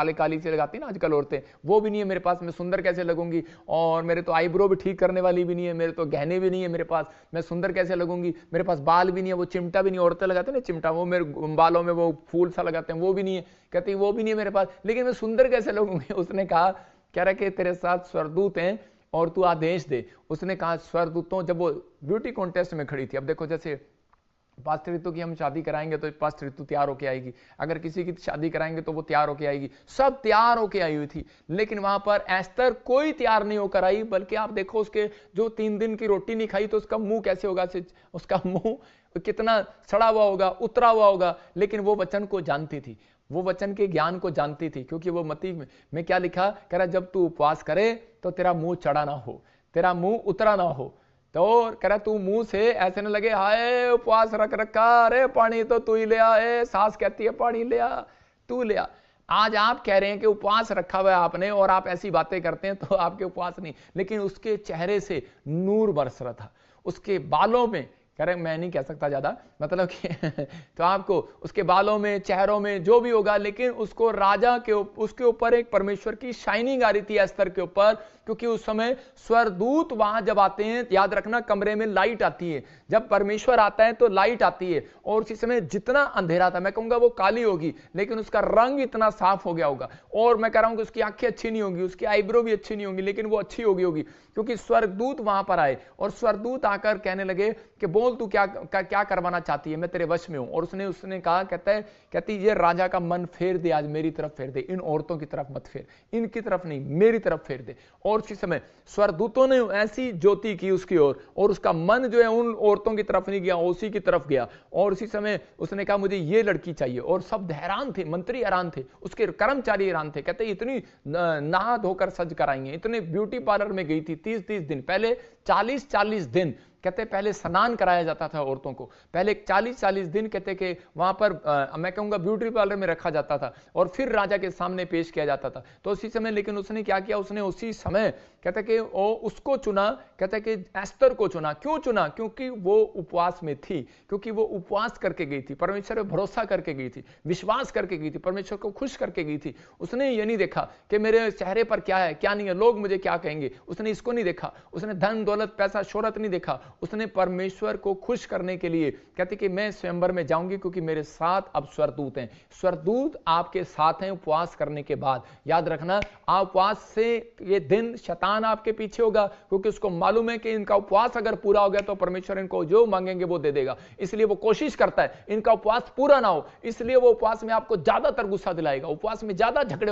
काली काली से लगाती है ना आजकल औरतें, वो भी नहीं है मेरे पास, मैं सुंदर कैसे लगूंगी। और मेरे तो आईब्रो भी ठीक करने वाली भी नहीं है, मेरे तो गहने भी नहीं है मेरे पास, मैं सुंदर कैसे लगूंगी। मेरे पास बाल भी नहीं है, वो चिमटा भी नहीं, औरतें लगाते हैं ना चिमटा, वो मेरे बालों में वो फूल सा लगाते हैं, वो भी नहीं है। कहती वो भी नहीं है मेरे पास, लेकिन मैं सुंदर कैसे लगूंगी। उसने कहा, कह रहा कि तेरे साथ स्वर्गदूत हैं और तू आदेश दे। उसने कहा स्वर्गदूतों, जब वो ब्यूटी कॉन्टेस्ट में खड़ी थी, अब देखो जैसे पास्टर ऋतु की हम शादी कराएंगे तो पास्टर ऋतु तैयार होके आएगी, अगर किसी की शादी कराएंगे तो वो तैयार होके आएगी, सब तैयार होके आई हुई थी। लेकिन वहां पर एस्तर कोई तैयार नहीं होकर आई, बल्कि आप देखो उसके जो 3 दिन की रोटी नहीं खाई तो उसका मुंह कैसे होगा, उसका मुंह कितना सड़ा हुआ होगा, उतरा हुआ होगा। लेकिन वो वचन को जानती थी, वो वचन के ज्ञान को जानती थी, क्योंकि वो मत्ती में क्या लिखा, कह रहा जब तू उपवास करे तो तेरा मुंह चढ़ा ना हो, तेरा मुंह उतरा ना हो। तो कह रहा तू मुंह से ऐसे न लगे हाय उपवास रख रखा, अरे पानी तो तू ही ले आ, सास कहती है पानी ले आ, तू ले आ। आज आप कह रहे हैं कि उपवास रखा हुआ है आपने और आप ऐसी बातें करते हैं तो आपके उपवास नहीं, लेकिन उसके चेहरे से नूर बरस रहा था, उसके बालों में, कह रहे मैं नहीं कह सकता ज्यादा, मतलब कि तो आपको उसके बालों में, चेहरों में जो भी होगा, लेकिन उसको राजा के उसके ऊपर एक परमेश्वर की शाइनिंग आ रही थी एस्तर के ऊपर, क्योंकि उस समय स्वरदूत वहां जब आते हैं, याद रखना कमरे में लाइट आती है, जब परमेश्वर आता है तो लाइट आती है। और उसी समय जितना अंधेरा था, मैं कहूंगा वो काली होगी, लेकिन उसका रंग इतना साफ हो गया होगा। और मैं कह रहा हूं कि उसकी आंखें अच्छी नहीं होंगी, उसकी आईब्रो भी अच्छी नहीं होंगी, लेकिन वो अच्छी होगी, क्योंकि स्वर्गदूत वहां पर आए और स्वर्गदूत आकर कहने लगे कि बोल तू क्या करवाना चाहती है, मैं तेरे वश में हूं। और उसने कहा, कहती ये राजा का मन फेर दे, आज मेरी तरफ फेर दे, इन औरतों की तरफ मत फेर, इनकी तरफ नहीं मेरी तरफ फेर दे। और उसी समय स्वर्गदूतों ने ऐसी ज्योति की उसकी ओर, और उसका मन जो है उन औरतों की तरफ नहीं गया, उसी की तरफ गया। और उसी समय उसने कहा मुझे ये लड़की चाहिए। और सब हैरान थे, मंत्री हैरान थे, उसके कर्मचारी हैरान थे, कहते इतनी नहा धोकर सज कर आई है, इतने ब्यूटी पार्लर में गई थी 30-30 दिन पहले, 40-40 दिन कहते पहले स्नान कराया जाता था औरतों को, पहले 40-40 दिन कहते कि वहां पर मैं कहूंगा ब्यूटी पार्लर में रखा जाता था और फिर राजा के सामने पेश किया जाता था। तो उसी समय, लेकिन उसने क्या किया, उसने उसी समय कहते कि वो उसको चुना, कहते कि एस्तर को चुना। क्यों चुना? क्योंकि वो उपवास में थी, क्योंकि वो उपवास करके गई थी, परमेश्वर पे भरोसा करके गई थी, विश्वास करके गई थी, परमेश्वर को खुश करके गई थी। उसने ये नहीं देखा कि मेरे चेहरे पर क्या है क्या नहीं है, लोग मुझे क्या कहेंगे, उसने इसको नहीं देखा, उसने धन दौलत पैसा शोहरत नहीं देखा, उसने परमेश्वर को खुश करने के लिए कहती कि मैं स्वयंवर में जाऊंगी, क्योंकि मेरे साथ अब स्वरदूत हैं। स्वरदूत आपके साथ हैं उपवास करने के बाद। याद रखना, आप उपवास से ये दिन शैतान आपके पीछे होगा, क्योंकि उसको मालूम है कि इनका उपवास अगर पूरा हो गया तो परमेश्वर इनको जो मांगेंगे वो दे देगा, इसलिए वो कोशिश करता है इनका उपवास पूरा ना हो, इसलिए वो उपवास में आपको ज्यादातर गुस्सा दिलाएगा, उपवास में ज्यादा झगड़े